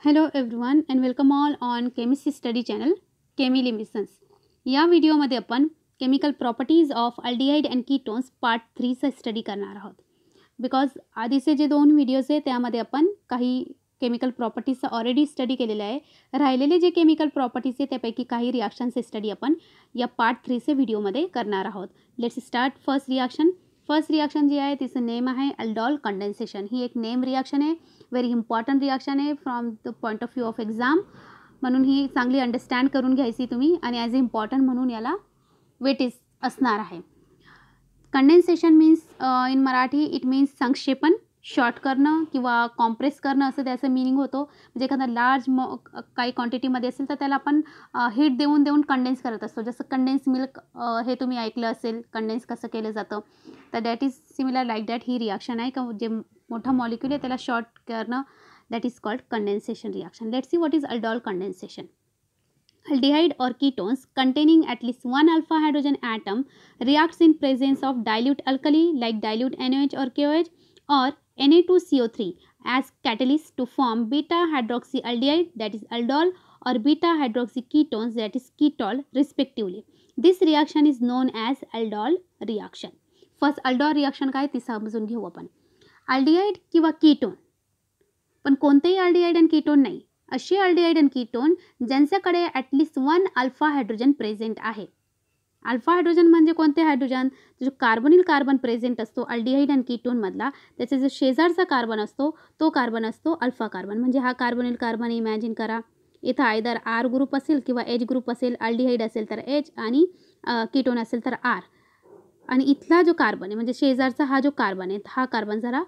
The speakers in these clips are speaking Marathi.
Hello everyone and welcome all on Chemistry Study channel Chemiluminescence. या व्हिडिओमध्ये आपण chemical properties of aldehyde and ketones part 3 चा स्टडी करणार आहोत. बिकॉज आधीचे जे 2 व्हिडिओज आहे त्यामध्ये आपण काही केमिकल प्रॉपर्टीजचा ऑलरेडी स्टडी केलेला आहे. राहिलेले जे केमिकल प्रॉपर्टीज आहे त्यापैकी काही रिॲक्शनचे स्टडी आपण या पार्ट 3 चे व्हिडिओमध्ये करणार आहोत. Let's start first reaction. First reaction जी आहे तिचं नेम आहे अल्डॉल कंडेन्सेशन. ही एक नेम रिॲक्शन आहे, व्हेरी इम्पॉर्टंट रिॲक्शन आहे from the point of view of exam. म्हणून ही चांगली अंडरस्टँड करून घ्यायची तुम्ही आणि ॲज अ इम्पॉर्टंट म्हणून याला वेटेज असणार आहे. Condensation means in Marathi it means संक्षेपण, शॉर्ट करणं किंवा कॉम्प्रेस करणं असं त्याचं मिनिंग होतो. म्हणजे एखादा लार्ज काही क्वांटिटीमध्ये असेल तर त्याला आपण हीट देऊन देऊन कंडेन्स करत असतो. जसं कंडेन्स मिल्क हे तुम्ही ऐकलं असेल, कंडेन्स कसं केलं जातं. तर that is similar like that he reaction आहे का जे मोठा मॉलिक्यूल आहे त्याला शॉर्ट करणं, that is called condensation reaction. Let's see what is aldol condensation. Aldehyde or ketones containing at least one alpha hydrogen atom reacts in presence of dilute alkali like dilute NaOH or KOH or Na2CO3 as catalyst to form beta hydroxyaldehyde that is aldol or beta hydroxyketones that is ketol respectively. This reaction is known as aldol reaction. First aldol reaction काय ती समजून घेऊ आपण. Aldehyde किंवा कीटोन, पण कोणतेही अल्डिहाइड आणि कीटोन नाही, असे अल्डिहाइड आणि कीटोन ज्यांच्याकडे ॲटलिस्ट 1 अल्फा हायड्रोजन प्रेझेंट आहे. अल्फा हायड्रोजन म्हणजे कोणते हायड्रोजन? जो कार्बोनिल कार्बन प्रेझेंट असतो अल्डिहाइड आणि कीटोनमधला, त्याचा जो शेजारचा कार्बन असतो तो कार्बन असतो अल्फा कार्बन. म्हणजे हा कार्बोनिल कार्बन इमॅजिन करा. इथं आयदर आर ग्रुप असेल किंवा एच ग्रुप असेल. अल्डिहाइड असेल तर एच आणि कीटोन असेल तर आर. आणि इथला जो कार्बन आहे म्हणजे शेजारचा हा जो कार्बन आहे हा कार्बन जरा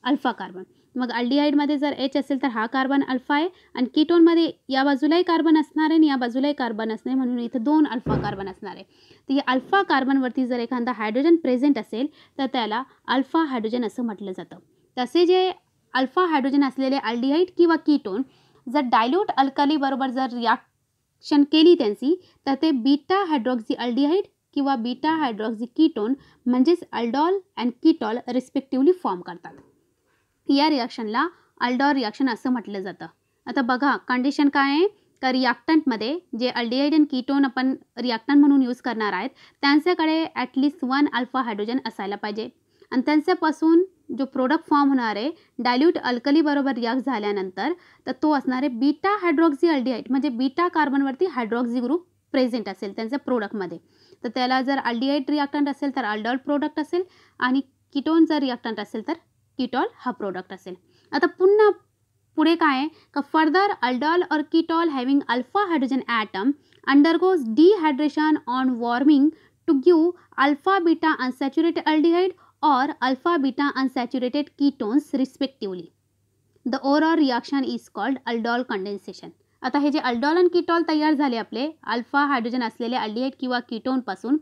अल्फा कार्बन. मग अल्डिहाइडमध्ये जर एच असेल तर हा कार्बन अल्फा आहे आणि कीटोनमध्ये या बाजूलाही कार्बन असणार आहे आणि या बाजूलाही कार्बन असणार आहे, म्हणून इथं 2 अल्फा कार्बन असणार आहे. तर या अल्फा कार्बनवरती जर एखादा हायड्रोजन प्रेझेंट असेल तर त्याला अल्फा हायड्रोजन असं म्हटलं जातं. तसे जे अल्फा हायड्रोजन असलेले अल्डिहाइड किंवा कीटोन जर डायल्यूट अल्कलीबरोबर जर रिॲक्शन केली त्यांची तर ते बीटा हायड्रॉक्सी अल्डिहाइड किंवा बीटा हायड्रॉक्सी कीटोन म्हणजेच अल्डॉल अँड कीटॉल रिस्पेक्टिव्हली फॉर्म करतात. या रिॲक्शनला अल्डॉल रिॲक्शन असं म्हटलं जातं. आता बघा कंडिशन काय आहे का रिॲक्टंटमध्ये जे अल्डिहाइड आणि कीटोन आपण रिॲक्टंट म्हणून यूज करणार आहेत त्यांच्याकडे ॲटलिस्ट 1 अल्फा हायड्रोजन असायला पाहिजे आणि त्यांच्यापासून जो प्रोडक्ट फॉर्म होणार आहे डायल्यूट अल्कलीबरोबर रिॲक्ट झाल्यानंतर तर तो असणार आहे बीटा हायड्रॉक्सी अल्डिहाइड. म्हणजे बीटा कार्बनवरती हायड्रॉक्सी ग्रुप प्रेझेंट असेल त्यांच्या प्रोडक्टमध्ये, तर त्याला जर अल्डिहाइड रिॲक्टंट असेल तर अल्डॉल प्रोडक्ट असेल आणि कीटोन जर रिॲक्टंट असेल तर कीटॉल हा प्रोडक्ट असेल. आता पुन्हा पुढे काय आहे का फर्दर अल्डॉल और ketol having alpha hydrogen atom undergoes dehydration on warming to give alpha beta unsaturated aldehyde और alpha beta unsaturated ketones respectively. The overall reaction is called aldol condensation. आता हे जे अल्डॉल आणि कीटॉल तयार झाले आपले अल्फा हायड्रोजन असलेले अल्डिहाइड किंवा कीटोनपासून,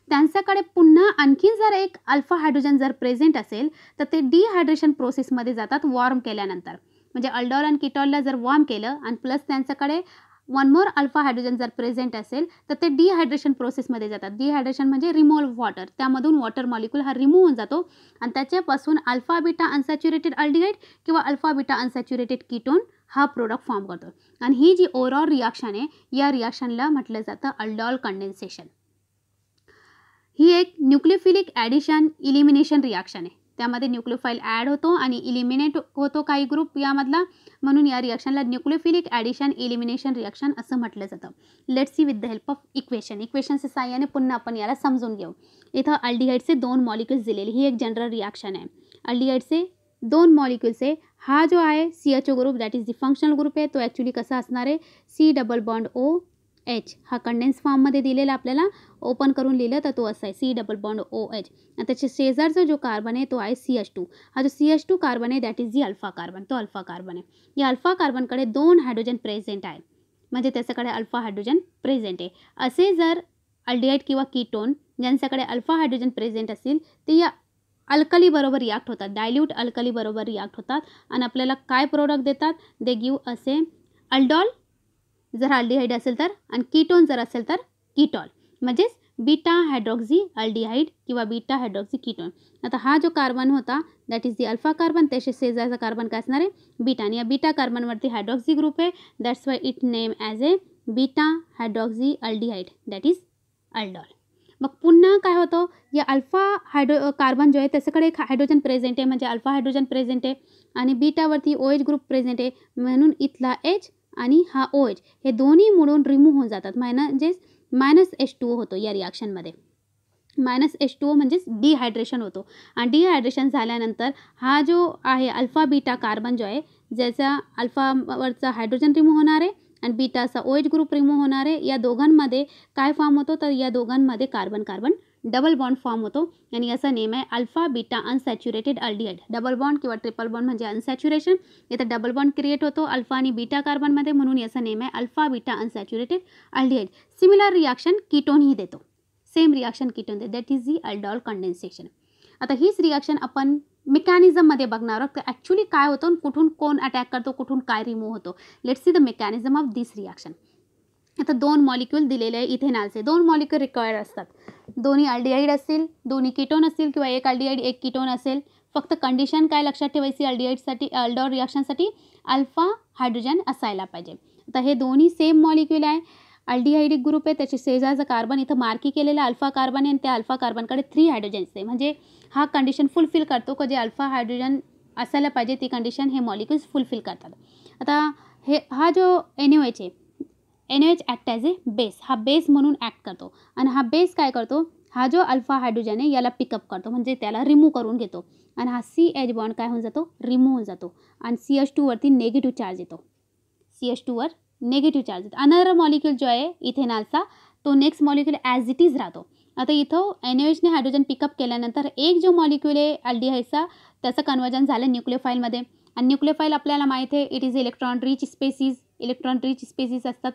त्यांच्याकडे पुन्हा आणखीन जर एक अल्फा हायड्रोजन जर प्रेझेंट असेल तर ते डिहायड्रेशन प्रोसेसमध्ये जातात वॉर्म केल्यानंतर. म्हणजे अल्डॉल आणि कीटॉलला जर वॉर्म केलं आणि प्लस त्यांच्याकडे 1 मोर अल्फा हायड्रोजन जर प्रेझेंट असेल तर ते डिहायड्रेशन प्रोसेसमध्ये जातात. डिहायड्रेशन म्हणजे रिमूव्ह वॉटर, त्यामधून वॉटर मॉलिक्यूल हा रिमूव्ह होऊन जातो आणि त्याच्यापासून अल्फा बीटा अनसॅच्युरेटेड अल्डिहाइड किंवा अल्फा बीटा अनसॅच्युरेटेड कीटोन हा प्रोडक्ट फॉर्म करतो. आणि ही जी ओव्हरऑल रिॲक्शन आहे या रिॲक्शनला म्हटलं जातं अल्डॉल कंडेन्सेशन. ही एक न्यूक्लियोफिलिक ॲडिशन इलिमिनेशन रिॲक्शन आहे. त्यामध्ये न्यूक्लियोफाईल ॲड होतो आणि इलिमिनेट होतो काही ग्रुप यामधला, म्हणून या रिॲक्शनला न्यूक्लियोफिलिक ॲडिशन इलिमिनेशन रिॲक्शन असं म्हटलं जातं. Let's see with the help of equation. इक्वेशनच्या साहाय्याने पुन्हा आपण याला समजून घेऊ. इथं अल्डिहाइडचे 2 मॉलिक्युल्स दिलेले, ही एक जनरल रिॲक्शन आहे. अल्डिहाइडचे 2 मॉलिक्युल्स आहे. हा जो आहे CHO group that is the functional group आहे, तो ॲक्च्युली कसा असणार आहे C डबल बॉन्ड OH. हा कंडेन्स फॉर्ममध्ये दिलेला आपल्याला, ओपन करून लिहिलं तर तो असा आहे C डबल बॉन्ड OH. आणि त्याच्या शेजारचा जो कार्बन आहे तो आहे CH2. हा जो CH2 कार्बन आहे that is the alpha carbon, तो अल्फा कार्बन आहे. या अल्फा कार्बनकडे 2 हायड्रोजन प्रेझेंट आहे, म्हणजे त्याच्याकडे अल्फा हायड्रोजन प्रेझेंट आहे. असे जर अल्डिहाइड किंवा कीटोन ज्यांच्याकडे अल्फा हायड्रोजन प्रेझेंट असतील ते या अल्कलीबरोबर रिॲक्ट होतात, डायल्यूट अल्कलीबरोबर रिॲक्ट होतात आणि आपल्याला काय प्रोडक्ट देतात, दे गिव्ह असे अल्डॉल जर अल्डिहाइड असेल तर आणि कीटोन जर असेल तर कीटॉल. म्हणजेच बीटा हायड्रॉक्सी अल्डिहाइड किंवा बीटा हायड्रॉक्सी कीटोन. आता हा जो कार्बन होता that is the alpha carbon, त्याच्या शेजारचा कार्बन काय असणार आहे बीटा, आणि या बीटा कार्बनवरती हायड्रॉक्सी ग्रुप आहे, that's why it name as A beta hydroxy aldehyde that is aldol. मग पुन्हा काय होतं, या अल्फा कार्बन जो आहे त्याच्याकडे एक हायड्रोजन प्रेझेंट आहे, म्हणजे अल्फा हायड्रोजन प्रेझेंट आहे, आणि बीटावरती OH ग्रुप प्रेझेंट आहे, म्हणून इथला H आणि हा OH हे दोन्ही मिळून रिमूव्ह होऊन जातात, म्हणजेच -H2O होतो या रिॲक्शनमध्ये. -H2O म्हणजेच डिहायड्रेशन होतो, आणि डिहायड्रेशन झाल्यानंतर हा जो आहे अल्फा बीटा कार्बन जो आहे, ज्याचा अल्फावरचा हायड्रोजन रिमूव्ह होणार आहे आणि बीटाचा OH ग्रुप रिमूव्ह होणार आहे, या दोघांमध्ये काय फॉर्म होतो, तर या दोघांमध्ये carbon carbon double bond form होतो, आणि याचा नेम आहे alpha beta unsaturated aldehyde. Double bond किंवा ट्रिपल बॉन्ड म्हणजे अनसॅच्युरेशन, इथं डबल बॉन्ड क्रिएट होतो अल्फा आणि बीटा कार्बनमध्ये, म्हणून याचा नेम आहे alpha beta unsaturated aldehyde. Similar reaction कीटोनही देतो, सेम रिॲक्शन कीटोन देतो, that is the aldol condensation. आता हीच रिॲक्शन आपण मेकॅनिझममध्ये बघणार आहोत, तर ॲक्च्युली काय होतं, कुठून कोण अटॅक करतो, कुठून काय रिमूव्ह होतो. Let's see the mechanism of this reaction. आता 2 मॉलिक्यूल दिलेले आहे इथेनॉलचे, 2 मॉलिक्यूल रिक्वायर्ड असतात, दोन्ही अल्डिहाइड असतील, दोन्ही कीटोन असतील, किंवा एक अल्डिहाइड एक कीटोन असेल. फक्त कंडिशन काय लक्षात ठेवायची, अल्डिहाइडसाठी अल्डॉल रिॲक्शनसाठी अल्फा हायड्रोजन असायला पाहिजे. आता हे दोन्ही सेम मॉलिक्यूल आहे, अल्डिहाइडिक ग्रुप आहे, त्याचे शेजारचं कार्बन इथं मार्की केलेलं अल्फा कार्बन आहे, आणि त्या अल्फा कार्बनकडे 3 हायड्रोजन्स आहे, म्हणजे हा कंडिशन फुलफिल करतो की जे अल्फा हायड्रोजन असायला पाहिजे ती कंडिशन हे मॉलिक्यूल्स फुलफिल करतात. आता हा जो NaOH आहे, NaOH ॲक्ट ॲज ए बेस, हा बेस म्हणून ॲक्ट करतो, आणि हा बेस काय करतो, हा जो अल्फा हायड्रोजन आहे याला पिकअप करतो, म्हणजे त्याला रिमूव्ह करून घेतो, आणि हा CH बॉन्ड काय होऊन जातो, रिमूव्ह होऊन जातो, आणि CH2 वरती निगेटिव्ह चार्ज येतो, CH2 वर निगेटिव्ह चार्ज येतो. अनदर मॉलिक्यूल जो आहे इथेनॉलचा तो next molecule as it is राहतो. आता इथं NaOHने हायड्रोजन पिकअप केल्यानंतर एक जो मॉलिक्यूल आहे अल्डिहाइडचा त्याचं कन्वर्जन झालं न्यूक्लियोफाईलमध्ये, आणि न्यूक्लियोफाईल आपल्याला माहिती आहे it is electron rich species असतात,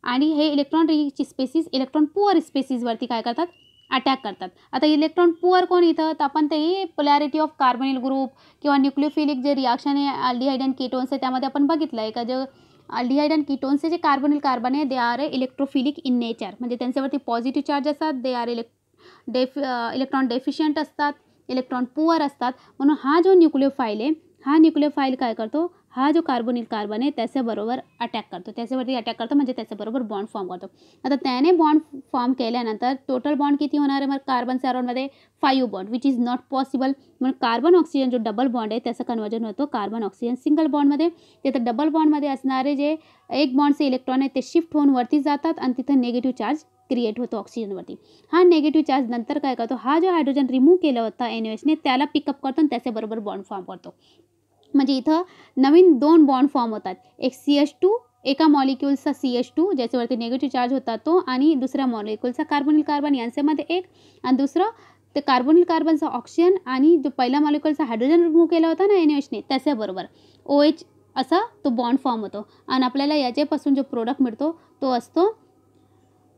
आणि हे electron rich species electron poor स्पेसिसवरती काय करतात, अटॅक करतात. आता इलेक्ट्रॉन पुअर कोण इथं, तर आपण ते पोलॅरिटी ऑफ कार्बोनिल ग्रुप किंवा न्यूक्लियोफिलिक जे रिॲक्शन आहे अल्डिहाइड अँड कीटोन्स आहे त्यामध्ये आपण बघितलं आहे का, जे अल्डिहाइड अँड कीटोन्सचे जे कार्बोनिल कार्बन आहे they are electrophilic in nature, म्हणजे त्यांच्यावरती पॉझिटिव्ह चार्ज असतात, दे आर इलेक्ट्रॉन डेफिशियंट असतात, इलेक्ट्रॉन पुअर असतात, म्हणून हा जो न्यूक्लियोफाईल आहे हा न्यूक्लियोफाईल काय करतो, हा जो कार्बोनिल कार्बन आहे त्याच्याबरोबर अटॅक करतो, त्याच्यावरती अटॅक करतो, म्हणजे त्याच्याबरोबर बॉन्ड फॉर्म करतो. आता त्याने बॉन्ड फॉर्म केल्यानंतर टोटल बॉन्ड किती होणार आहे, मग कार्बनच्या अराउंडमध्ये 5 bond, which is not possible, म्हणून कार्बन ऑक्सिजन जो डबल बॉन्ड आहे त्याचं कन्वर्जन होतं कार्बन ऑक्सिजन सिंगल बॉन्डमध्ये. तिथं डबल बॉन्डमध्ये असणारे जे एक बॉन्डचे इलेक्ट्रॉन आहेत ते शिफ्ट होऊन वरती जातात, आणि तिथं निगेटिव्ह चार्ज क्रिएट होतो ऑक्सिजनवरती. हा निगेटिव्ह चार्ज नंतर काय करतो, हा जो हायड्रोजन रिमूव्ह केला होता NaOHने त्याला पिकअप करतो, आणि त्याच्याबरोबर बॉन्ड फॉर्म करतो, म्हणजे इथं नवीन 2 बॉन्ड फॉर्म होतात, एक CH2, एका मॉलिक्यूलचा CH2 ज्याच्यावरती निगेटिव्ह चार्ज होता तो, आणि दुसऱ्या मॉलिक्यूलचा कार्बोनिल कार्बन यांच्यामध्ये एक, आणि दुसरं ते कार्बोनिल कार्बनचा ऑक्सिजन, आणि जो पहिला मॉलिक्यूलचा हायड्रोजन रिमूव्ह केला होता ना NaOHने त्याच्याबरोबर OH असा तो बॉन्ड फॉर्म होतो, आणि आपल्याला याच्यापासून जो प्रोडक्ट मिळतो तो असतो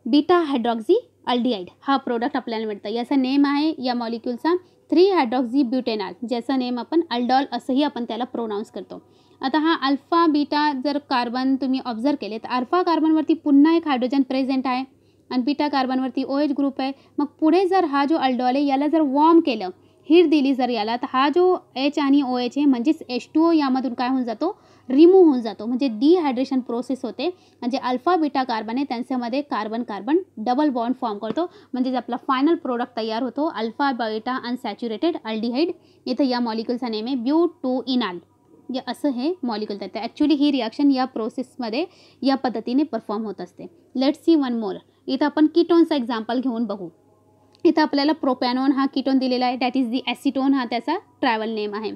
बीटा हायड्रॉक्सी अल्डिहाइड. हा प्रोडक्ट आपल्याला मिळतं, याचा नेम आहे या मॉलिक्यूलचा 3 हायड्रॉक्सी ब्युटेनॉल, ज्याचा नेम आपण अल्डॉल असंही आपण त्याला प्रोनाऊन्स करतो. आता हा अल्फा बीटा जर कार्बन तुम्ही ऑब्झर्व केले तर अल्फा कार्बनवरती पुन्हा एक हायड्रोजन प्रेझेंट आहे, आणि बीटा कार्बनवरती OH ग्रुप आहे. मग पुढे जर हा जो अल्डॉल आहे याला जर वॉर्म केलं, हीट दिली जर याला, तर हा जो H आणि OH आहे म्हणजेच H2O यामधून काय होऊन जातो, रिमूव्ह होऊन जातो, म्हणजे डिहायड्रेशन प्रोसेस होते, म्हणजे अल्फा बीटा कार्बन आहे त्यांच्यामध्ये carbon carbon double bond form करतो, म्हणजे आपला फायनल प्रोडक्ट तयार होतो अल्फा बीटा अनसॅच्युरेटेड अल्डिहाइड. इथं या मॉलिक्यूलचा नेम आहे ब्यूटोइनॉल, या असं हे मॉलिक्यूल येतं. ॲक्च्युली ही रिॲक्शन या प्रोसेसमध्ये या पद्धतीने परफॉर्म होत असते. Let's see one more. इथं आपण कीटोनचा एक्झाम्पल घेऊन बघू. इथं आपल्याला प्रोपॅनॉन हा कीटोन दिलेला आहे, दॅट इज दी ॲसिटोन, हा त्याचा ट्रॅव्हल नेम आहे.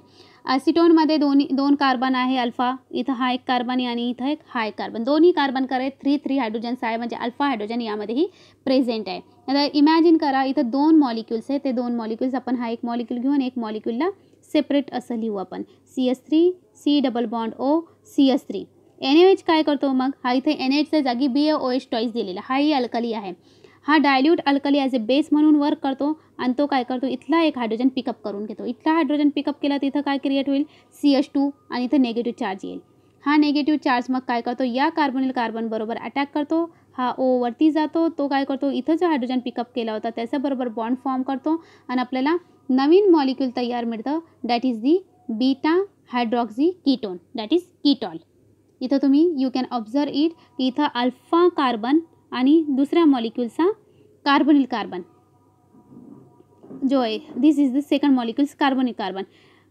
ॲसिटोनमध्ये दोन कार्बन आहे अल्फा, इथं हा एक कार्बन आहे आणि इथं एक हा एक कार्बन, दोन्ही कार्बन करे 3 हायड्रोजन्स आहे, म्हणजे अल्फा हायड्रोजन यामध्येही प्रेझेंट आहे. आता इमॅजिन करा इथं 2 मॉलिक्यूल्स आहे, ते 2 मॉलिक्यूल्स आपण हा एक मॉलिक्यूल घेऊन एक मॉलिक्यूलला सेपरेट असं लिहू आपण, CH3 C double bond O CH3. NaOH काय करतो मग, हा इथे NaOHच्या जागी BaOH टॉईस दिलेला, हाही अल्कली आहे, हा डायल्यूट अल्कली ॲज ए बेस म्हणून वर्क करतो, आणि तो काय करतो इथला एक हायड्रोजन पिकअप करून घेतो. इथला हायड्रोजन पिकअप केला तर इथं काय क्रिएट होईल, CH2, आणि इथं निगेटिव्ह चार्ज येईल. हा निगेटिव्ह चार्ज मग काय करतो, या कार्बोनिल कार्बन बरोबर अटॅक करतो, हा O वरती जातो, तो काय करतो इथं जो हायड्रोजन पिकअप केला होता त्याच्याबरोबर बॉन्ड फॉर्म करतो आणि आपल्याला नवीन मॉलिक्यूल तयार मिळतं, that is the beta hydroxy ketone, that is ketol. इथं तुम्ही यू कॅन ऑब्झर्व इट की इथं अल्फा कार्बन आणि दुसऱ्या मॉलिक्यूलचा कार्बोनिल कार्बन जो आहे, this is the second molecules carbonyl carbon,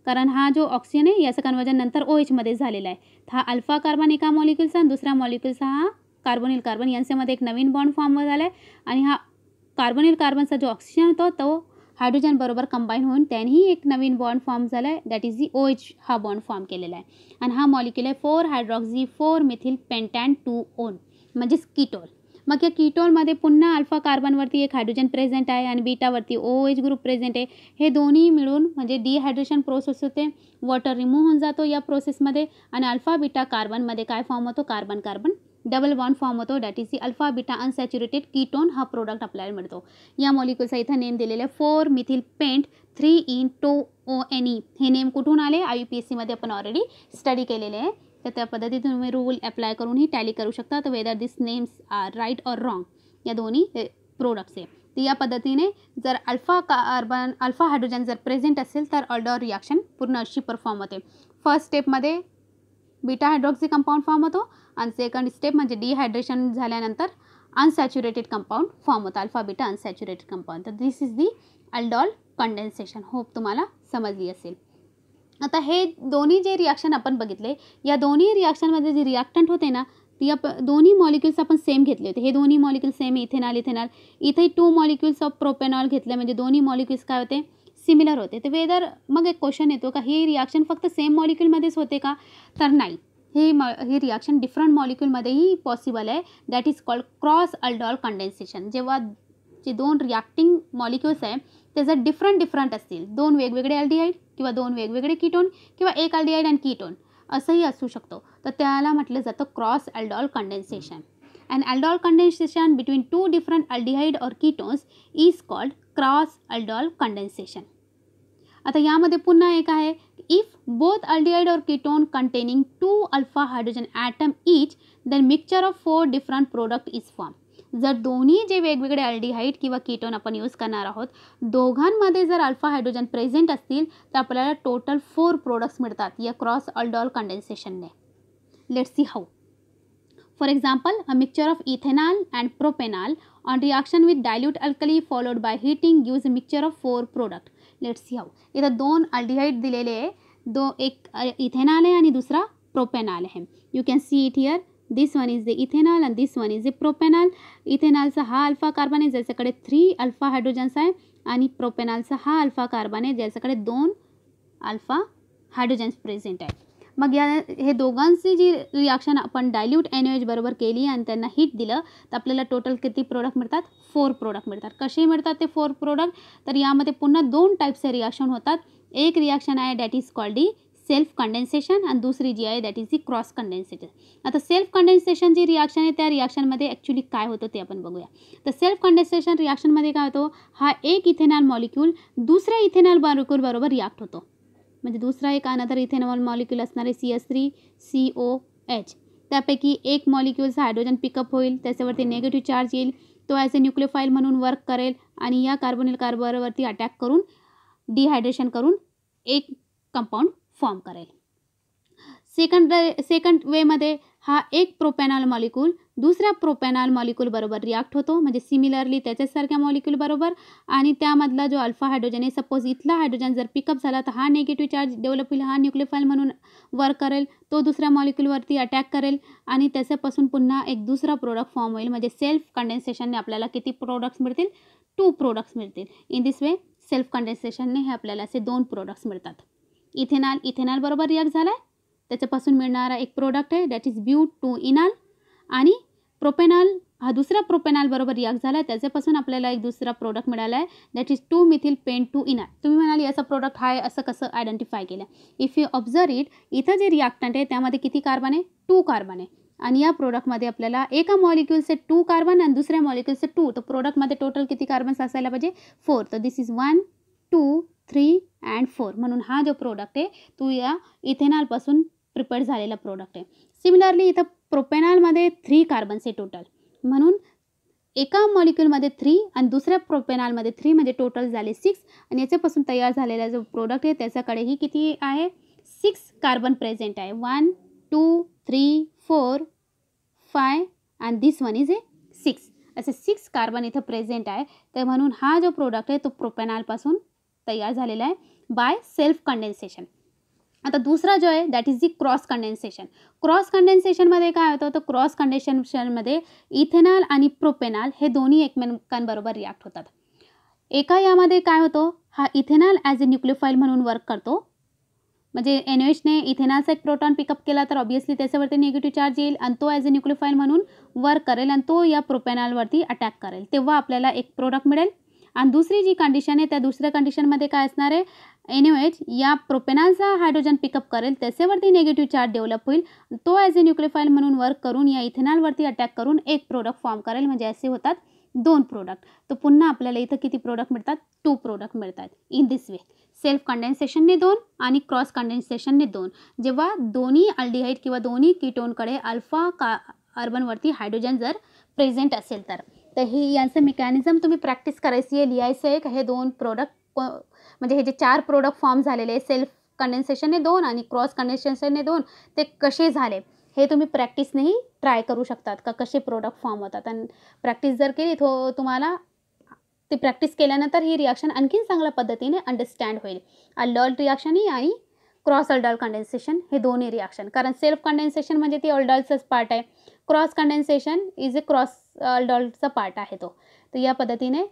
कारण हा जो ऑक्सिजन आहे याचं कन्वर्जन नंतर OH मध्ये झालेला आहे. हा अल्फा कार्बन एका मॉलिक्यूलचा आणि दुसऱ्या मॉलिक्यूलचा हा कार्बोनिल कार्बन, यांच्यामध्ये एक नवीन बॉन्ड फॉर्म झाला आहे आणि हा कार्बोनिल कार्बनचा जो ऑक्सिजन होतो तो हायड्रोजन बरोबर कंबाईन होऊन त्यांनीही एक नवीन बॉन्ड फॉर्म झाला आहे, दॅट इज दी OH हा बॉन्ड फॉर्म केलेला आहे आणि हा मॉलिक्यूल आहे 4 हायड्रॉक्सी 4 मिथिल पेंटॅन 2 ओन म्हणजेच कीटोल. मग या कीटोलमध्ये पुन्हा अल्फा कार्बनवरती एक हायड्रोजन प्रेझेंट आहे आणि बीटावरती OH ग्रुप प्रेझेंट आहे. हे दोन्ही मिळून म्हणजे डिहायड्रेशन प्रोसेस होते, वॉटर रिमूव्ह होऊन जातो या प्रोसेसमध्ये आणि अल्फा बीटा कार्बनमध्ये काय फॉर्म होतो, carbon carbon double bond form होतो, that is the alpha beta unsaturated ketone हा प्रोडक्ट आपल्याला मिळतो. या मॉलिक्यूलचा इथं नेम दिलेला आहे 4 मिथिल पेंट 3-इन-2-ONE. हे नेम कुठून आले, IUPACमध्ये आपण ऑलरेडी स्टडी केलेले आहे, तर त्या पद्धतीने तुम्ही रूल अप्लाय करूनही टॅली करू शकता. तर whether this names are right or wrong या दोन्ही प्रोडक्ट्स आहे. तर या पद्धतीने जर अल्फा हायड्रोजन जर प्रेझेंट असेल तर ऑल्डॉल रिॲक्शन पूर्ण अशी परफॉर्म होते. फर्स्ट स्टेपमध्ये बीटा हायड्रॉक्सी कंपाऊंड फॉर्म होतो आणि सेकंड स्टेप म्हणजे डिहायड्रेशन झाल्यानंतर अनसॅच्युरेटेड कंपाऊंड फॉर्म होतं, अल्फा बीटा अनसॅच्युरेटेड कंपाऊंड. तर this is the aldol condensation. Hope तुम्हाला समजली असेल. आता हे दोन्ही जे रिॲक्शन आपण बघितले, या दोन्ही रिॲक्शनमध्ये जे रिॲक्टंट होते ना, या दोन्ही मॉलिक्युल्स आपण सेम घेतले होते. हे दोन्ही मॉलिक्युल्स सेम, इथेनॉल इथे 2 मॉलिक्युल्स ऑफ प्रोपेनॉल घेतले म्हणजे दोन्ही मॉलिक्युल्स काय होते, सिमिलर होते. तर वेदर मग एक क्वेश्चन येतो का ही रिॲक्शन फक्त सेम मॉलिक्युलमध्येच होते का, तर नाही, ही रिॲक्शन डिफरंट मॉलिक्युलमध्येही पॉसिबल आहे, that is called cross aldol condensation. जेव्हा जे दोन रिॲक्टिंग मॉलिक्युल्स आहे त्याचा डिफरंट असतील, 2 वेगवेगळे अल्डिहाइड किंवा 2 वेगवेगळे कीटोन किंवा एक अल्डिहाइड आणि कीटोन असंही असू शकतो, तर त्याला म्हटलं जातं cross aldol condensation. And aldol condensation between 2 different aldehyde or ketones is called cross aldol condensation. आता यामध्ये पुन्हा एक आहे, if both aldehyde or ketone containing 2 alpha hydrogen atom each then mixture of 4 different product is form. जर दोन्ही जे वेगवेगळे अल्डिहाइड किंवा कीटोन आपण यूज करणार आहोत दोघांमध्ये जर अल्फा हायड्रोजन प्रेझेंट असतील तर आपल्याला टोटल 4 प्रोडक्ट्स मिळतात या क्रॉस अल्डॉल कंडेन्सेशनने. Let's see how. For example, a mixture of ethanol and propanol on reaction with dilute alkali followed by heating gives a mixture of 4 product. Let's see how. इथं 2 अल्डिहाइड दिलेले आहे, एक इथेनॉल आहे आणि दुसरा प्रोपेनॉल आहे. You can see it here. This one is the ethanol and this one is the propanol. इथेनॉलचा हा अल्फा कार्बन आहे ज्याच्याकडे 3 अल्फा हायड्रोजन्स आहे आणि प्रोपेनॉलचा हा अल्फा कार्बन आहे ज्याच्याकडे 2 अल्फा हायड्रोजन्स प्रेझेंट आहे. मग हे दोघांची जी रिॲक्शन आपण डायल्यूट NaOH बरोबर केली आणि त्यांना हीट दिलं तर आपल्याला टोटल किती प्रोडक्ट मिळतात, 4 प्रोडक्ट मिळतात. कसे मिळतात ते 4 प्रोडक्ट, तर यामध्ये पुन्हा 2 टाईपचे रिॲक्शन होतात. एक रिॲक्शन आहे that is called the self condensation आणि दुसरी जी आहे that is the cross condensation. आता सेल्फ कंडेन्सेशन जी रिॲक्शन आहे त्या रिॲक्शनमध्ये ॲक्च्युली काय होतं ते आपण बघूया. तर सेल्फ कंडेन्सेशन रिॲक्शनमध्ये काय होतं, हा एक इथेनॉल मॉलिक्यूल दुसऱ्या इथेनॉल मॉलिक्यूल बरोबर रिॲक्ट होतो. म्हणजे दुसरा एक अनदर इथेनॉल मॉलिक्यूल असणारे CH3COH त्यापैकी एक मॉलिक्यूलचा हायड्रोजन पिकअप होईल, त्याच्यावरती निगेटिव्ह चार्ज येईल, तो ॲज अ न्यूक्लियोफाईल म्हणून वर्क करेल आणि या कार्बोनिल कार्बनवरती अटॅक करून डिहायड्रेशन करून एक कंपाऊंड फॉर्म करेल. सेकंड वेमध्ये हा एक प्रोपेनॉल मॉलिक्यूल दुसऱ्या प्रोपेनॉल मॉलिक्यूल बरोबर रिॲक्ट होतो, म्हणजे सिमिलरली त्याच्यासारख्या मॉलिक्यूल बरोबर, आणि त्यामधला जो अल्फा हायड्रोजन आहे सपोज इथला हायड्रोजन जर पिकअप झाला तर हा निगेटिव्ह चार्ज डेव्हलप होईल, हा न्यूक्लियोफाईल म्हणून वर्क करेल, तो दुसऱ्या मॉलिक्यूलवरती अटॅक करेल आणि त्याच्यापासून पुन्हा एक दुसरा प्रोडक्ट फॉर्म होईल. म्हणजे सेल्फ कंडेन्सेशनने आपल्याला किती प्रोडक्ट्स मिळतील, 2 प्रोडक्ट्स मिळतील. इन दिस वे सेल्फ कंडेन्सेशनने हे आपल्याला असे 2 प्रोडक्ट्स मिळतात. इथेनॉल बरोबर रिॲक्ट झाला आहे त्याच्यापासून मिळणारा एक प्रोडक्ट आहे दॅट इज ब्यूट-2-इनॉल आणि प्रोपेनॉल हा दुसरा प्रोपेनॉल बरोबर रिॲक्ट झाला आहे त्याच्यापासून आपल्याला एक दुसरा प्रोडक्ट मिळाला आहे दॅट इज 2-मिथिल-पेंट-2-इनॉल. तुम्ही म्हणाल याचा प्रोडक्ट हा आहे असं कसं आयडेंटिफाय केलं. इफ यू ऑब्झर्व इट, इथं जे रिॲक्टंट आहे त्यामध्ये किती कार्बन आहे, 2 कार्बन आहे आणि या प्रोडक्टमध्ये आपल्याला एका मॉलिक्यूलचे 2 कार्बन आणि दुसऱ्या मॉलिक्यूलचे 2, तर प्रोडक्टमध्ये टोटल किती कार्बन्स असायला पाहिजे, 4. तर दिस इज 1, 2, 3 अँड 4 म्हणून हा जो प्रोडक्ट आहे तो या इथेनॉलपासून प्रिपेअर झालेला प्रोडक्ट आहे. सिमिलरली इथं प्रोपेनॉलमध्ये 3 कार्बन्स आहे टोटल म्हणून एका मॉलिक्यूलमध्ये 3 आणि दुसऱ्या प्रोपेनॉलमध्ये 3 म्हणजे टोटल झाले 6 आणि याच्यापासून तयार झालेला जो प्रोडक्ट आहे त्याच्याकडेही किती आहे 6 कार्बन प्रेझेंट आहे 1 2 3 4 5 आणि दिस वन इज 6 असे 6 कार्बन इथं प्रेझेंट आहे. तर म्हणून हा जो प्रोडक्ट आहे तो प्रोपेनॉलपासून तयार झालेला आहे बाय सेल्फ कंडेन्सेशन. आता दुसरा जो आहे that is the cross condensation. Cross कंडेन्सेशनमध्ये काय होतं तर क्रॉस कंडेन्सेशनमध्ये इथेनॉल आणि प्रोपेनॉल हे दोन्ही एकमेकांबरोबर रिॲक्ट होतात. एका यामध्ये काय होतं हा इथेनॉल ॲज अ न्यूक्लियोफाईल म्हणून वर्क करतो. म्हणजे NaOHने इथेनॉलचा एक प्रोटॉन पिकअप केला तर ऑब्वियसली त्याच्यावरती निगेटिव्ह चार्ज येईल आणि तो ॲज अ न्यूक्लियोफाईल म्हणून वर्क करेल आणि तो या प्रोपेनॉलवरती अटॅक करेल, तेव्हा आपल्याला एक प्रोडक्ट मिळेल. आणि दुसरी जी कंडिशन आहे त्या दुसऱ्या कंडिशनमध्ये काय असणार आहे NaOH या प्रोपेनॉलचा हायड्रोजन पिकअप करेल, त्याच्यावरती निगेटिव्ह चार्ज डेव्हलप होईल, तो ॲज अ न्यूक्लियोफाईल म्हणून वर्क करून या इथेनॉलवरती अटॅक करून एक प्रोडक्ट फॉर्म करेल. म्हणजे असे होतात 2 प्रोडक्ट. तर पुन्हा आपल्याला इथं किती प्रोडक्ट मिळतात 2 प्रोडक्ट मिळतात इन दिस वे. सेल्फ कंडेन्सेशनने 2 आणि क्रॉस कंडेन्सेशनने 2. जेव्हा दोन्ही अल्डिहाइड किंवा दोन्ही कीटोनकडे अल्फा कार्बनवरती हायड्रोजन जर प्रेझेंट असेल तर ही यांचं मेकॅनिझम तुम्ही प्रॅक्टिस करायची आहे. लिहायचं आहे का हे 2 प्रोडक्ट म्हणजे हे जे 4 प्रोडक्ट फॉर्म झालेले सेल्फ कंडेन्सेशनने 2 आणि क्रॉस कंडेन्सेशनने 2 ते कसे झाले हे तुम्ही प्रॅक्टिसनेही ट्राय करू शकतात का कसे प्रोडक्ट फॉर्म होतात. आणि प्रॅक्टिस जर केली तो तुम्हाला ती प्रॅक्टिस केल्यानंतर ही रिॲक्शन आणखीन चांगल्या पद्धतीने अंडरस्टँड होईल. अल्डॉल रिॲक्शन ही आणि क्रॉस अल्डॉल कंडेन्सेशन हे दोन्ही रिॲक्शन. कारण सेल्फ कंडेन्सेशन म्हणजे ती अल्डॉलचंच पार्ट आहे, cross condensation is a cross अल्डॉलचा पार्ट आहे तो. तर या पद्धतीने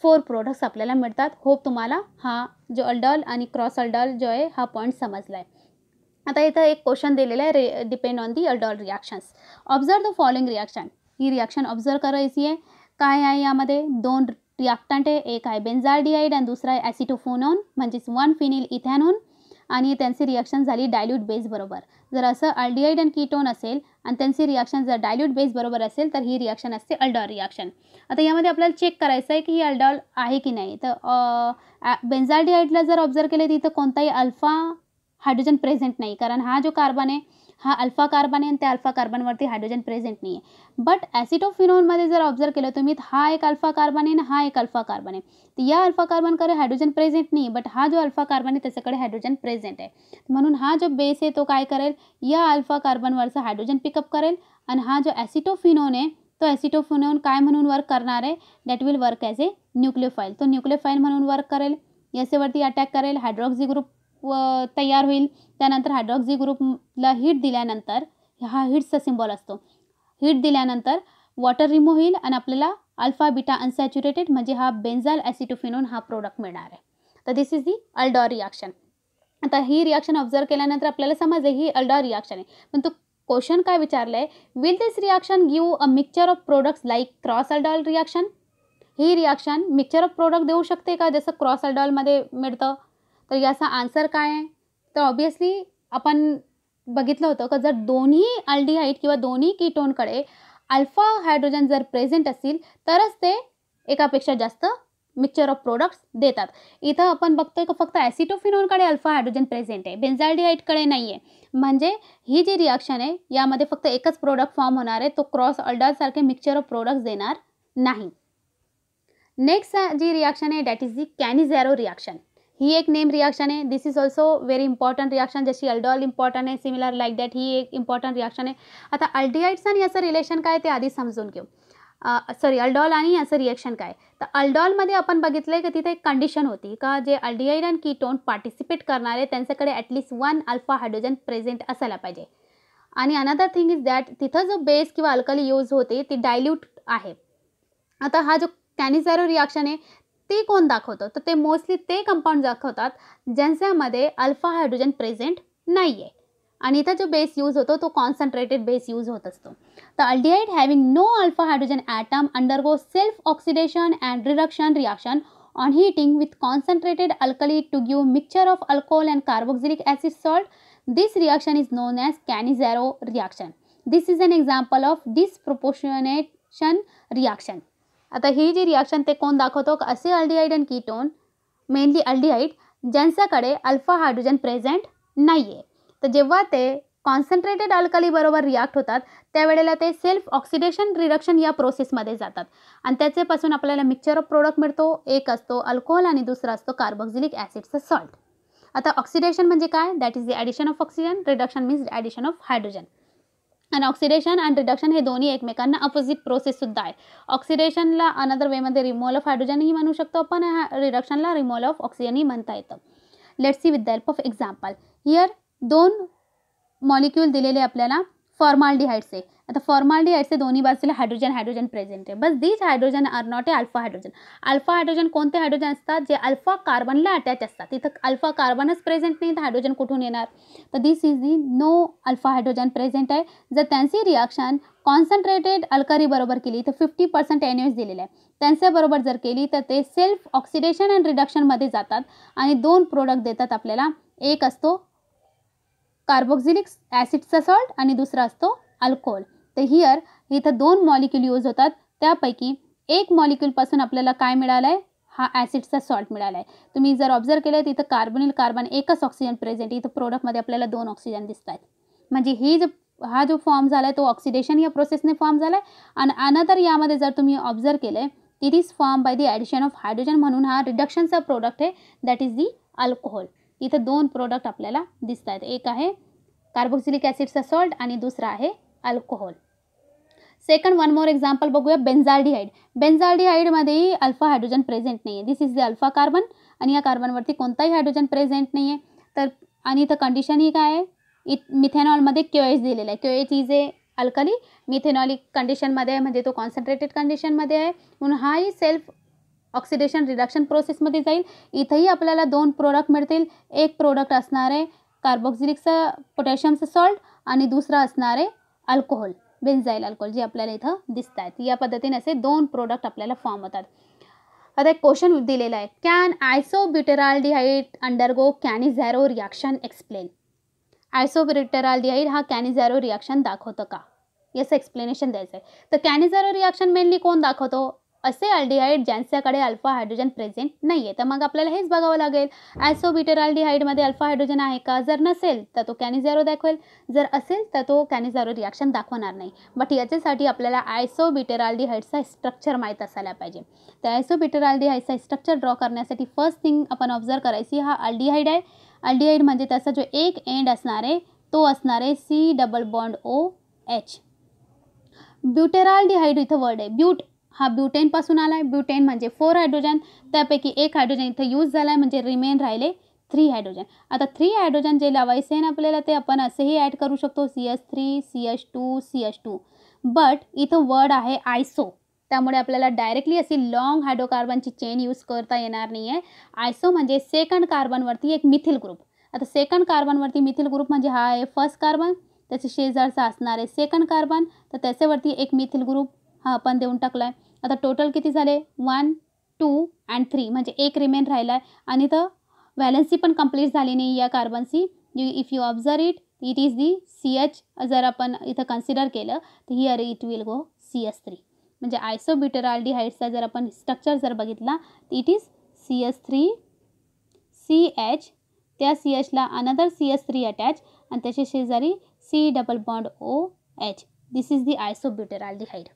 4 प्रोडक्ट्स आपल्याला मिळतात. होप तुम्हाला हा जो अल्डॉल आणि क्रॉस अल्डॉल जो आहे हा पॉईंट समजला आहे. आता इथं एक क्वेश्चन दिलेला आहे depend on the aldol reactions. Observe the following reaction. He reaction observe करायची आहे. काय आहे यामध्ये 2 रिॲक्टंट आहे, एक आहे बेन्झाल्डिहाइड आणि दुसरा आहे ॲसिटोफेनॉन म्हणजेच 1 फिनिल इथॅनॉन आणि त्यांची रिॲक्शन झाली डायल्यूट बेस बरोबर. जर असं अल्डिहाइड आणि कीटोन असेल आणि त्यांची रिॲक्शन जर डायल्यूट बेस बरोबर असेल तर ही रिॲक्शन असते अल्डॉल रिॲक्शन. आता यामध्ये आपल्याला चेक करायचं आहे की ही अल्डॉल आहे की नाही. तर बेन्झाल्डिहाइडला जर ऑब्झर्व केले तिथं कोणताही अल्फा हायड्रोजन प्रेझेंट नाही, कारण हा जो कार्बन आहे हा अल्फा कार्बन आहे आणि त्या अल्फा कार्बनवरती हायड्रोजन प्रेझेंट नाही आहे. बट ॲसिटोफेनॉनमध्ये जर ऑब्झर्व केलं तुम्ही हा एक अल्फा कार्बन आहे आणि हा एक अल्फा कार्बन आहे. तर या अल्फा कार्बनकडे हायड्रोजन प्रेझेंट नाही, बट हा जो अल्फा कार्बन आहे त्याच्याकडे हायड्रोजन प्रेझेंट आहे. म्हणून हा जो बेस आहे तो काय करेल या अल्फा कार्बनवरचा हायड्रोजन पिकअप करेल आणि हा जो ॲसिटोफेनॉन आहे तो ॲसिटोफेनॉन काय म्हणून वर्क करणार आहे दॅट विल वर्क ॲज ए न्यूक्लियोफाईल. तो न्यूक्लियोफाईल म्हणून वर्क करेल, याच्यावरती अटॅक करेल, हायड्रॉक्सी ग्रुप तयार होईल. त्यानंतर हायड्रॉक्सी ग्रुपला हीट दिल्यानंतर हा हीटचा सिम्बॉल असतो, हीट दिल्यानंतर वॉटर रिमूव्ह होईल आणि आपल्याला अल्फा बीटा अनसॅच्युरेटेड म्हणजे हा बेन्झाल ॲसिटोफेनॉन हा प्रोडक्ट मिळणार आहे. तर this is the aldol reaction. आता ही रिॲक्शन ऑब्झर्व केल्यानंतर आपल्याला समजलं ही अल्डॉल रिॲक्शन आहे. पण तो क्वेश्चन काय विचारलं आहे will this reaction give a mixture of products like cross aldol reaction. He reaction mixture of product देऊ शकते का जसं क्रॉस अल्डॉलमध्ये मिळतं. तर याचा आन्सर काय आहे तर ऑब्वियसली आपण बघितलं होतं का जर दोन्ही अल्डिहाइड किंवा दोन्ही कीटोनकडे अल्फा हायड्रोजन जर प्रेझेंट असतील तरच ते एकापेक्षा जास्त मिक्सचर ऑफ प्रोडक्ट्स देतात. इथं आपण बघतोय का फक्त ॲसिटोफेनॉनकडे अल्फा हायड्रोजन प्रेझेंट आहे, बेन्झाल्डिहाइडकडे नाही आहे. म्हणजे ही जी रिॲक्शन आहे यामध्ये फक्त एकच प्रोडक्ट फॉर्म होणार आहे, तो क्रॉस अल्डॉलसारखे मिक्सचर ऑफ प्रोडक्ट्स देणार नाही. नेक्स्ट जी रिॲक्शन आहे that is the Cannizzaro reaction. ही एक नेम रिॲक्शन आहे. This is also very important reaction. जशी अल्डॉल इम्पॉर्टंट आहे सिमिलर लाईक दॅट ही एक इम्पॉर्टंट रिॲक्शन आहे. आता अल्डिहाइड्स आणि याचं रिलेशन काय ते आधी समजून घेऊ. अल्डॉल आणि याचं रिॲक्शन काय. तर अल्डॉलमध्ये आपण बघितलं आहे की तिथे एक कंडिशन होती का जे अल्डिहाइड आणि कीटोन पार्टिसिपेट करणारे त्यांच्याकडे ॲटलिस्ट 1 अल्फा हायड्रोजन प्रेझेंट असायला पाहिजे. आणि अनदर थिंग इज दॅट तिथं जो बेस किंवा अल्कली यूज होते ती डायल्यूट आहे. आता हा जो कॅनिझॅरो रिॲक्शन आहे ते कोण दाखवतं तर ते मोस्टली ते कंपाऊंड दाखवतात ज्यांच्यामध्ये अल्फा हायड्रोजन प्रेझेंट नाही आहे आणि इथं जो बेस यूज होतो तो कॉन्सन्ट्रेटेड बेस यूज होत असतो. तर aldehyde having no alpha hydrogen atom undergo self oxidation and reduction reaction on heating with concentrated alkali to give mixture of alcohol and carboxylic acid salt. This reaction is known as Cannizzaro reaction. This is an example of disproportionation reaction. आता ही जी रिॲक्शन ते कोण दाखवतो असे अल्डिहाइड आणि कीटोन मेनली अल्डिहाइड ज्यांच्याकडे अल्फा हायड्रोजन प्रेझेंट नाही आहे. तर जेव्हा ते कॉन्सन्ट्रेटेड अल्कली बरोबर रिॲक्ट होतात त्यावेळेला ते सेल्फ ऑक्सिडेशन रिडक्शन या प्रोसेसमध्ये जातात आणि त्याच्यापासून आपल्याला मिक्सचर ऑफ प्रोडक्ट मिळतो. एक असतो अल्कोहोल आणि दुसरा असतो कार्बोक्सिलिक ॲसिडचा सॉल्ट. आता ऑक्सिडेशन म्हणजे काय? That is the addition of oxygen. Reduction means addition of hydrogen. आणि ऑक्सिडेशन आणि रिडक्शन हे दोन्ही एकमेकांना अपोजिट प्रोसेससुद्धा आहे. ऑक्सिडेशनला अनदर वेमध्ये रिमूव्हल ऑफ हायड्रोजनही म्हणू शकतो आपण, रिडक्शनला रिमूव्हल ऑफ ऑक्सिजनही म्हणता येतं. Let's see with the help of example. Here 2 molecule दिलेले आपल्याला फॉर्माल्डिहाइड्सचे. आता फॉर्माल्डिहाइड्सचे दोन्ही बाजूला हायड्रोजन प्रेझेंट आहे. बस these hydrogen are not a alpha hydrogen. Alpha hydrogen कोणते हायड्रोजन असतात? जे अल्फा कार्बनला अटॅच असतात. इथं अल्फा कार्बनच प्रेझेंट नाही तर हायड्रोजन कुठून येणार? तर this is the no alpha hydrogen present आहे. जर त्यांची रिॲक्शन कॉन्सन्ट्रेटेड अल्कली बरोबर केली तर 50% NaOH दिलेलं आहे. त्यांच्याबरोबर जर केली तर ते सेल्फ ऑक्सिडेशन अँड रिडक्शनमध्ये जातात आणि 2 प्रोडक्ट देतात आपल्याला. एक असतो कार्बोक्सिलिक ॲसिडचा सॉल्ट आणि दुसरा असतो अल्कोहोल. तर हिअर इथं 2 मॉलिक्यूल यूज होतात. त्यापैकी एक मॉलिक्यूलपासून आपल्याला काय मिळालं आहे? हा ॲसिडचा सॉल्ट मिळाला आहे. तुम्ही जर ऑब्झर्व केलं तर इथं कार्बोनिल कार्बन एकच ऑक्सिजन प्रेझेंट. इथं प्रोडक्टमध्ये आपल्याला 2 ऑक्सिजन दिसत आहेत. म्हणजे हा जो फॉर्म झाला आहे तो ऑक्सिडेशन या प्रोसेसने फॉर्म झाला आहे. आणि अनदर यामध्ये जर तुम्ही ऑब्झर्व केलं it is form by the addition of hydrogen म्हणून हा रिडक्शनचा प्रोडक्ट आहे. That is the alcohol. इथं 2 प्रोडक्ट आपल्याला दिसत आहेत. एक आहे कार्बोक्सिलिक ॲसिडचा सॉल्ट आणि दुसरा आहे alcohol. Second one more example बघूया. बेन्झाल्डिहाइड. बेन्झाल्डिहाइडमध्ये अल्फा हायड्रोजन प्रेझेंट नाही आहे. This is the alpha carbon आणि या कार्बनवरती कोणताही हायड्रोजन प्रेझेंट नाही आहे. तर आणि इथं कंडिशन ही काय आहे? मिथेनॉलमध्ये KOH दिलेला आहे. KOH is a alkali. Methanolic कंडिशनमध्ये आहे म्हणजे तो कॉन्सन्ट्रेटेड कंडिशनमध्ये आहे म्हणून हाही सेल्फ ऑक्सिडेशन रिडक्शन प्रोसेसमध्ये जाईल. इथंही आपल्याला 2 प्रोडक्ट मिळतील. एक प्रोडक्ट असणार आहे कार्बोक्सिलिकचा पोटॅशियमचा सॉल्ट आणि दुसरा असणार आहे अल्कोहोल, बेन्झाईल अल्कोहोल, जे आपल्याला इथं दिसत आहेत. या पद्धतीने असे 2 प्रोडक्ट आपल्याला फॉर्म होतात. आता एक क्वेश्चन दिलेला आहे. Can isobutyraldehyde undergo Cannizzaro reaction explain. Isobutyraldehyde हा कॅनिझॅरो रिॲक्शन दाखवतं का? याचं एक्सप्लेनेशन द्यायचं आहे. तर कॅनिझॅरो रिॲक्शन मेनली कोण दाखवतो? असे अल्डिहाइड ज्यांच्याकडे अल्फा हायड्रोजन प्रेझेंट नाही आहे. तर मग आपल्याला हेच बघावं लागेल आयसोब्युटेराल्डिहाइडमध्ये अल्फा हायड्रोजन आहे का? जर नसेल तर तो कॅनिझॅरो दाखवेल, जर असेल तर तो कॅनिझॅरो रिॲक्शन दाखवणार नाही. बट याच्यासाठी आपल्याला आयसोब्युटेराल्डिहाइडचा स्ट्रक्चर माहीत असायला पाहिजे. तर आयसोब्युटेराल्डिहाइडचा स्ट्रक्चर ड्रॉ करण्यासाठी फर्स्ट थिंग आपण ऑब्झर्व करायची हा अल्डिहाइड आहे. अल्डिहाइड म्हणजे त्याचा जो एक एंड असणार आहे तो असणार आहे COOH. ब्युटेराल्डिहाइड इथं वर्ड आहे. ब्यूट हा ब्युटेनपासून आला आहे. ब्युटेन म्हणजे 4 हायड्रोजन, त्यापैकी 1 हायड्रोजन इथं यूज झाला आहे म्हणजे रिमेन राहिले 3 हायड्रोजन. आता 3 हायड्रोजन जे लावायचे आहे ना आपल्याला ते आपण असेही ॲड करू शकतो CH3 CH2 CH2. बट इथं वर्ड आहे आयसो, त्यामुळे आपल्याला डायरेक्टली अशी लॉंग हायड्रोकार्बनची चेन यूज करता येणार नाही आहे. आयसो म्हणजे सेकंड कार्बनवरती एक मिथिल ग्रुप. आता सेकंड कार्बनवरती मिथिल ग्रुप म्हणजे हा आहे फर्स्ट कार्बन, त्याच्या शेजारचा असणार आहे सेकंड कार्बन, तर त्याच्यावरती एक मिथिल ग्रुप हा आपण देऊन टाकला आहे. आता टोटल किती झाले? 1 2 अँड 3 म्हणजे एक रिमेन राहिला आहे आणि इथं व्हॅलन्सी पण कंप्लीट झाली नाही या कार्बनची. If you observe it is the CH. जर आपण इथं कन्सिडर केलं तर here it will go CH3. म्हणजे आयसोब्युटेराल्डिहाइडचा जर आपण स्ट्रक्चर जर बघितला इट इज CH3 CH, त्या CHला अनदर CH3 अटॅच आणि त्याच्या शेजारी C double bond OH. This is the isobutyraldehyde.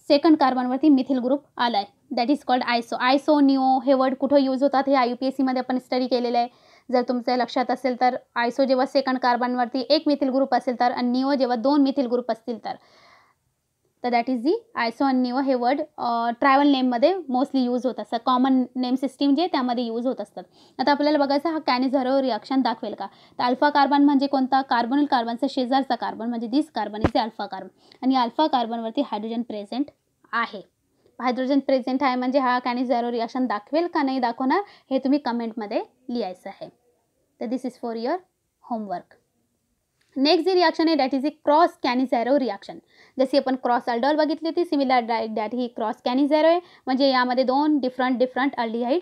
Second कार्बनवरती मिथिल ग्रुप आला आहे. That is called iso. Iso neo हे वर्ड कुठं यूज होतात हे IUPACमध्ये आपण स्टडी केलेलं आहे. जर तुमच्या लक्षात असेल तर आयसो जेव्हा सेकंड कार्बनवरती एक मिथिल ग्रुप असेल तर आणि निओ जेव्हा 2 मिथिल ग्रुप असतील तर दॅट इज दी आयसो आणि निओ हे वर्ड ट्रायवल नेममध्ये मोस्टली यूज होत असतात. कॉमन नेम सिस्टीम जे त्यामध्ये यूज होत असतात. आता आपल्याला बघायचं हा कॅनिझॅरो रिॲक्शन दाखवेल का? तर अल्फा कार्बन म्हणजे कोणता? कार्बोनिल कार्बनचा शेजारचा कार्बन म्हणजे दिस कार्बन इज अल्फा कार्बन आणि अल्फा कार्बनवरती हायड्रोजन प्रेझेंट आहे. हायड्रोजन प्रेझेंट आहे म्हणजे हा कॅनिझॅरो रिॲक्शन दाखवेल का नाही दाखवणार हे तुम्ही कमेंटमध्ये लिहायचं आहे. तर this is for your homework. Next जी रिॲक्शन आहे that is a cross Cannizzaro reaction. जशी आपण क्रॉस अल्डोल बघितली होती सिमिलर दॅट ही क्रॉस कॅनिझॅरो आहे. म्हणजे यामध्ये 2 डिफरंट अल्डिहाइड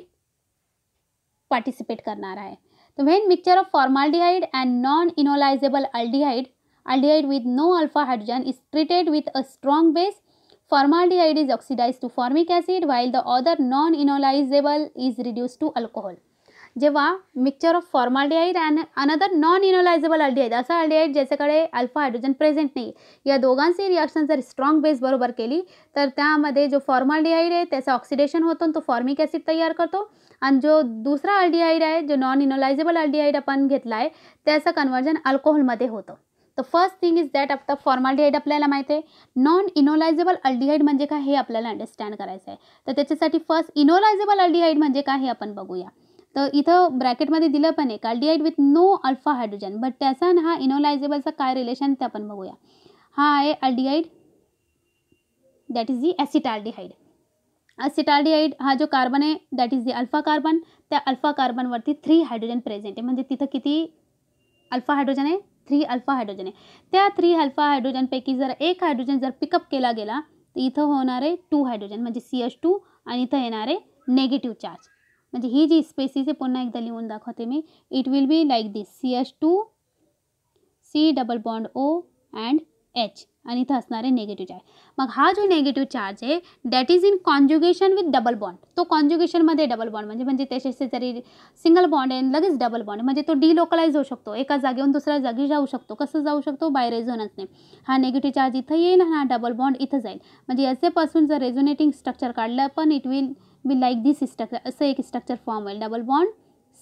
पार्टिसिपेट करणार आहे. तर when mixture of formaldehyde and non enolizable aldehyde with no alpha hydrogen is treated with a strong base, formaldehyde is oxidized to formic acid while the other non-enolizable is reduced to alcohol. जेव्हा mixture of formaldehyde and another non enolizable aldehyde, असा अल्डिहाइड ज्याच्याकडे अल्फा हायड्रोजन प्रेझेंट नाही, या दोघांची रिॲक्शन जर स्ट्रॉंग बेस बरोबर केली तर त्यामध्ये जो फॉर्माल्डिहाइड आहे त्याचं ऑक्सिडेशन होतं आणि तो फॉर्मिक ॲसिड तयार करतो, आणि जो दुसरा अल्डिहाइड आहे जो नॉन इनोलायझेबल अल्डिहाइड आपण घेतला आहे त्याचं कन्वर्जन अल्कोहोलमध्ये होतं. तर फर्स्ट थिंग इज दॅट आता फॉर्माल्डिहाइड आपल्याला माहिती आहे, नॉन इनोलायझेबल अल्डिहाइड म्हणजे काय हे आपल्याला अंडरस्टँड करायचं आहे. तर त्याच्यासाठी फर्स्ट इनोलायझेबल अल्डिहाइड म्हणजे काय हे आपण बघूया. तर इथं ब्रॅकेटमध्ये दिलं पण आहे aldehyde with no alpha hydrogen, but त्याचा आणि हा इनोलायझेबलचा काय रिलेशन ते आपण बघूया. हा आहे अल्डिहाइड, दॅट इज दी ॲसिटाल्डिहाइड. ॲसिटाल्डिहाइड हा जो कार्बन आहे that is the alpha carbon, त्या अल्फा कार्बनवरती 3 हायड्रोजन प्रेझेंट आहे, म्हणजे तिथं किती अल्फा हायड्रोजन आहे, 3 अल्फा हायड्रोजन आहे. त्या 3 अल्फा हायड्रोजनपैकी जर एक हायड्रोजन जर पिकअप केला गेला तर इथं होणार आहे 2 हायड्रोजन म्हणजे CH2, आणि इथं येणार आहे निगेटिव्ह चार्ज. म्हणजे ही जी स्पेसिस आहे पुन्हा एकदा लिहून दाखवते मी. It will be like this, CH2 C double bond O and H, आणि इथं असणार आहे निगेटिव्ह चार्ज. मग हा जो निगेटिव्ह चार्ज आहे that is in conjugation with double bond. तो कॉन्ज्युगेशनमध्ये डबल बॉन्ड म्हणजे त्याच्याशी जरी सिंगल बॉन्ड आहे लगेच डबल बॉन्ड, म्हणजे तो डिलोकलाइज होऊ शकतो, एका जागेवरून दुसऱ्या जागी जाऊ शकतो. कसं जाऊ शकतो, बाय रेझोनन्सने. हा निगेटिव्ह चार्ज इथं येईल आणि हा डबल बॉन्ड इथं जाईल. म्हणजे याच्यापासून जर रेझोनेटिंग स्ट्रक्चर काढलं पण it will be like this structure, असं एक स्ट्रक्चर फॉर्म होईल. Double bond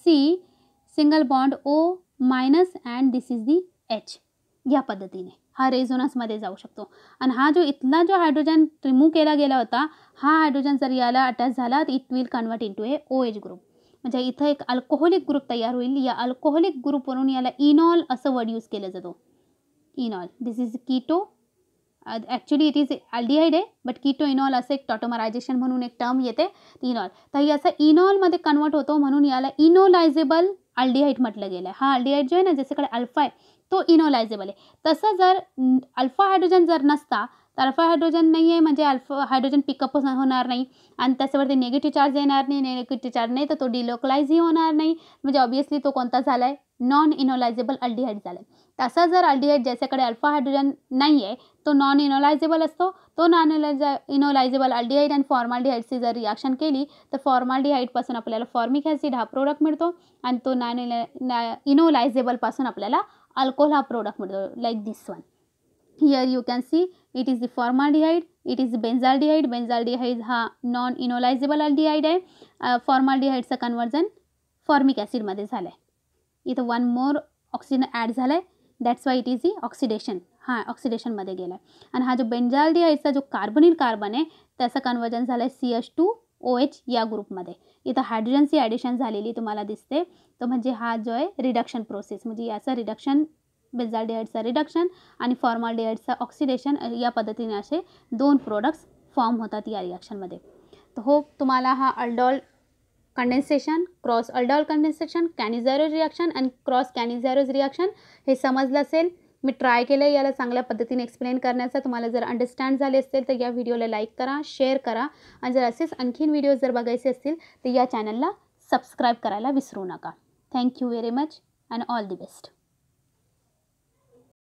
C, single bond O minus and this is the H. या पद्धतीने हा रेझोनन्समध्ये जाऊ शकतो. आणि हा जो इथला जो हायड्रोजन रिमूव्ह केला गेला होता, हा हायड्रोजन जर याला अटॅच झाला तर it will convert into A OH group. म्हणजे इथं एक अल्कोहोलिक ग्रुप तयार होईल. या अल्कोहोलिक ग्रुपवरून याला इनॉल असं वर्ड यूज केलं जातो. Enol, this is keto. Actually it is aldehyde आहे बट कीटो इनॉल असं एक टॉटोमरायझेशन म्हणून एक टर्म येते इनॉल. तर याचा इनॉलमध्ये कन्वर्ट होतो म्हणून याला इनोलायझेबल अल्डिहाइड म्हटलं गेलं आहे. हा अल्डिहाइड जो आहे ना ज्याच्याकडे अल्फा आहे तो इनोलायझेबल आहे. तसं जर अल्फा हायड्रोजन जर नसता तर अल्फा हायड्रोजन नाही आहे म्हणजे अल्फा हायड्रोजन पिकअप होणार नाही आणि त्याच्यावरती निगेटिव्ह चार्ज येणार नाही. निगेटिव्ह चार्ज नाही तर तो डिलोकलाइजही होणार नाही, म्हणजे ऑब्वियसली तो कोणता झाला आहे, नॉन इनोलायझेबल अल्डिहाइड झाला आहे. तसा जर अल्डिहाइड ज्याच्याकडे अल्फा हायड्रोजन नाही आहे तो नॉन इनोलायझेबल असतो. तो नॉन इनोलायझेबल अल्डिहाइड आणि फॉर्माल्डिहाइडची जर रिॲक्शन केली तर फॉर्माल्डिहाइडपासून आपल्याला फॉर्मिक ॲसिड हा प्रोडक्ट मिळतो आणि तो इनोलायझेबलपासून आपल्याला अल्कोहोल हा प्रोडक्ट मिळतो, like this one. Here you can see it is the formaldehyde, it is benzaldehyde. Benzaldehyde हा नॉन इनोलायझेबल अल्डिहाइड आहे. फॉर्माल्डिहाइडचं कन्वर्जन फॉर्मिक ॲसिडमध्ये झालं आहे. इथं वन मोर ऑक्सिजन ॲड झालं आहे, that's why it is the oxidation. हा ऑक्सिडेशनमध्ये गेला आहे. आणि हा जो बेन्झाल्डिहाइडचा जो कार्बोनिल कार्बन आहे त्याचं कन्वर्जन झालं आहे CH2OH या ग्रुपमध्ये. इथं हायड्रोजनची ॲडिशन झालेली तुम्हाला दिसते. तो म्हणजे हा जो आहे रिडक्शन प्रोसेस, म्हणजे याचा रिडक्शन, बेन्झाल्डिहाइडचा रिडक्शन आणि फॉर्माल्डिहाइडचा ऑक्सिडेशन, या पद्धतीने असे 2 प्रोडक्ट्स फॉर्म होतात या रिॲक्शनमध्ये. तर होप तुम्हाला हा aldol condensation, cross aldol condensation, Cannizzaro's reaction आणि क्रॉस कॅनिझॅरोज रिॲक्शन हे समजलं असेल. मी ट्राय केलं आहे याला चांगल्या पद्धतीने एक्सप्लेन करण्याचा. तुम्हाला जर अंडरस्टँड झाले असतील तर या व्हिडिओला लाईक करा, शेअर करा आणि जर असेच आणखीन व्हिडिओज जर बघायचे असतील तर या चॅनलला सबस्क्राईब करायला विसरू नका. Thank you very much and all the best.